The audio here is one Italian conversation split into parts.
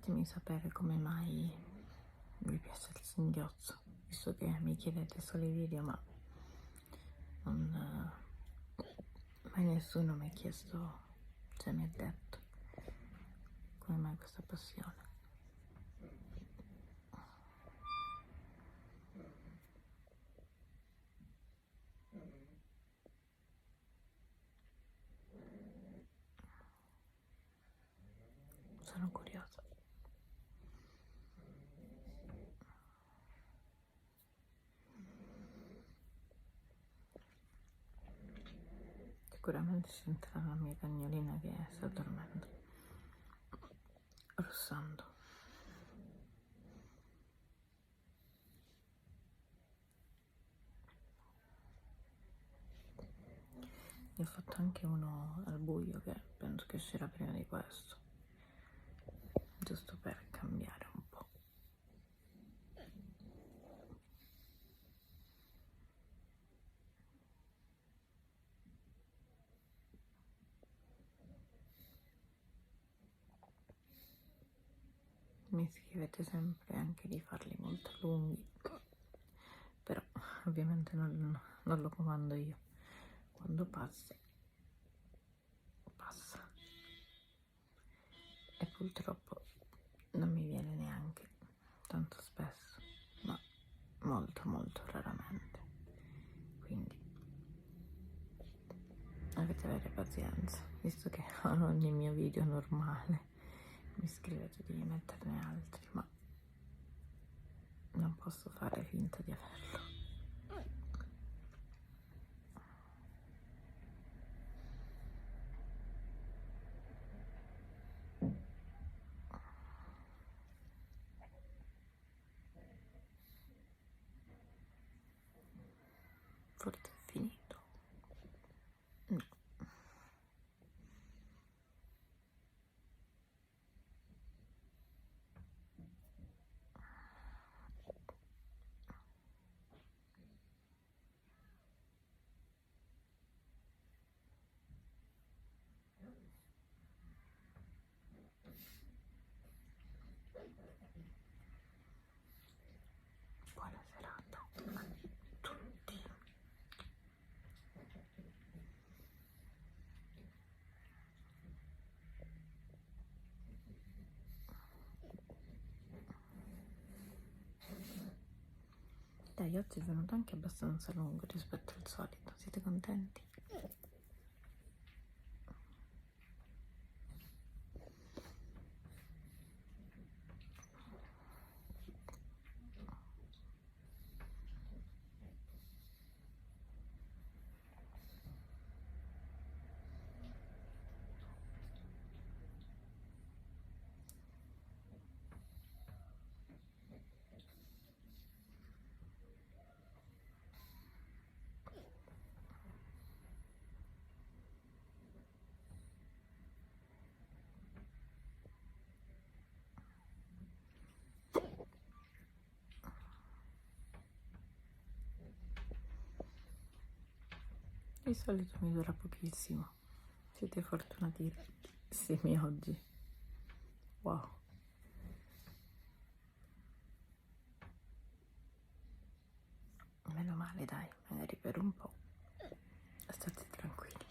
fatemi sapere come mai vi piace il singhiozzo, visto che mi chiedete solo i video, ma non, mai nessuno mi ha chiesto, cioè mi ha detto come mai questa passione. Sono curiosa. Sicuramente si sentirà la mia cagnolina che sta dormendo, russando. Ne ho fatto anche uno al buio che penso che uscirà prima di questo, giusto per cambiare un po'. Mi scrivete sempre anche di farli molto lunghi, però ovviamente non lo comando io. Quando passa, passa. E purtroppo non mi viene neanche tanto spesso, ma molto raramente. Quindi dovete avere pazienza, visto che ad ogni mio video normale mi scrivete di metterne altri, ma non posso fare finta di averlo. Forse è finito. No. Buona serata a tutti. Dai, oggi è venuto anche abbastanza lungo rispetto al solito. Siete contenti? Di solito mi dura pochissimo. Siete fortunatissimi oggi. Wow. Meno male, dai, magari per un po'. State tranquilli,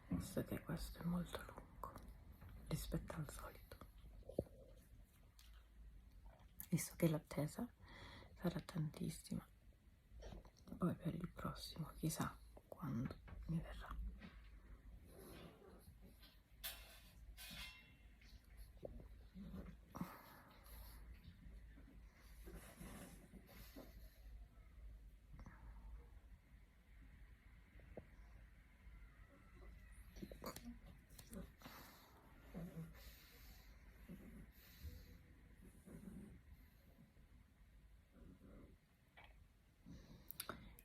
visto che questo è molto lungo rispetto al solito. Visto che l'attesa sarà tantissima. Poi per il prossimo, chissà quando mi verrà.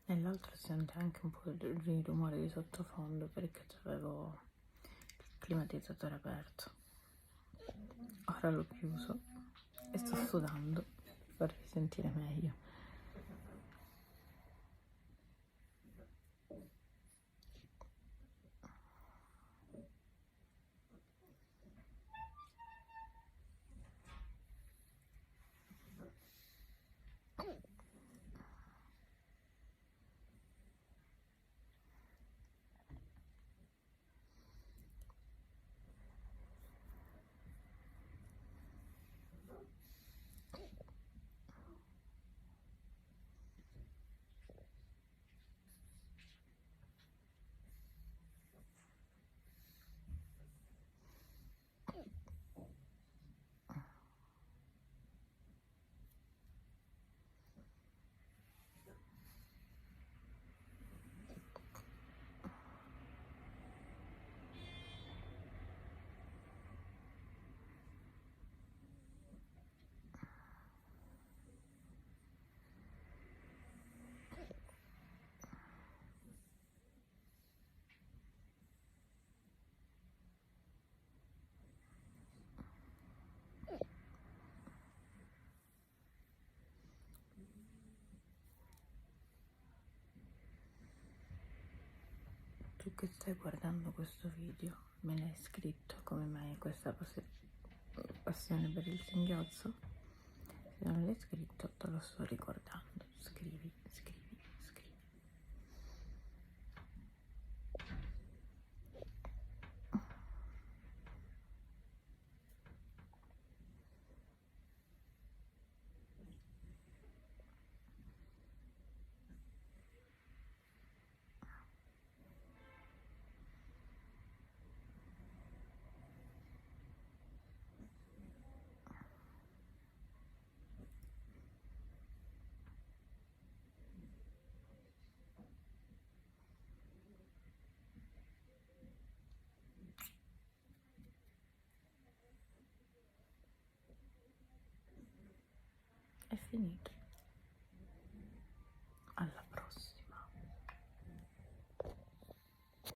Nell'altro si sente anche un po' di rumore di sottofondo perché avevo il climatizzatore aperto. Ora l'ho chiuso e sto sudando per farvi sentire meglio. tu che stai guardando questo video me l'hai scritto come mai hai questa passione per il singhiozzo? Se non l'hai scritto te lo sto ricordando, scrivi, scrivi, scrivi. È finito.